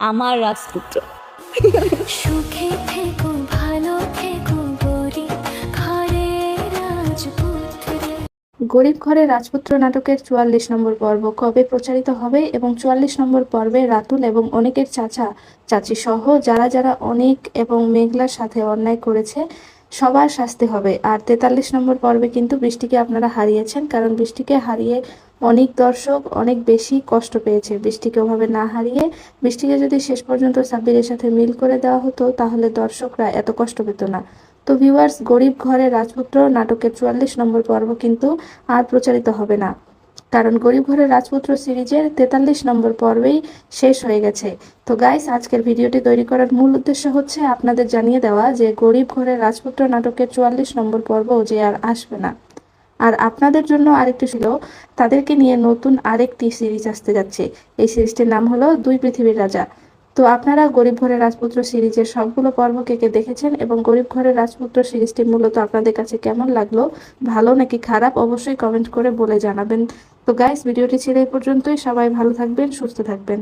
আমার রাজপুত্র। সুখে থেকো ভালো থেকো গরিব ঘরের রাজপুত্র। গরিব ঘরের রাজপুত্র নাটকের ৪৪ নম্বর পর্ব কবে প্রচারিত হবে এবং ৪৪ নম্বর পর্বে রাতুল এবং অনেকের চাচা চাচি সহ যারা যারা অনেক এবং মেঘলার সাথে অন্যায় করেছে সবার শাস্তি হবে। আর ৪৩ নম্বর পর্বে কিন্তু বৃষ্টিকে আপনারা হারিয়েছেন, কারণ বৃষ্টিকে হারিয়ে অনেক দর্শক অনেক বেশি কষ্ট পেয়েছে। বৃষ্টিকে ওভাবে না হারিয়ে বৃষ্টিকে যদি শেষ পর্যন্ত সাব্বিরের সাথে মিল করে দেওয়া হতো তাহলে দর্শকরা এত কষ্ট পেত না। তো ভিউয়ার্স, গরিব ঘরের রাজপুত্র নাটকের ৪৪ নম্বর পর্ব কিন্তু আর প্রচারিত হবে না, কারণ গরিব ঘরের রাজপুত্র সিরিজের ৪৩ নম্বর পর্বেই শেষ হয়ে গেছে। তো গাইস, আজকের ভিডিওটি তৈরি করার মূল উদ্দেশ্য হচ্ছে আপনাদের জানিয়ে দেওয়া যে গরিব ঘরের রাজপুত্র নাটকের ৪৪ নম্বর পর্ব যে আর আসবে না। আর আপনাদের জন্য আরেকটি ছিল, তাদেরকে নিয়ে নতুন আরেকটি সিরিজ আসতে যাচ্ছে। এই সিরিজটির নাম হলো দুই পৃথিবীর রাজা। তো আপনারা গরিব ঘরের রাজপুত্র সিরিজের সবগুলো পর্ব কে কে দেখেছেন এবং গরিব ঘরের রাজপুত্র সিরিজটি মূলত আপনাদের কাছে কেমন লাগলো, ভালো নাকি খারাপ, অবশ্যই কমেন্ট করে বলে জানাবেন। তো গাইস, ভিডিওটি ছিল এই পর্যন্তই। সবাই ভালো থাকবেন, সুস্থ থাকবেন।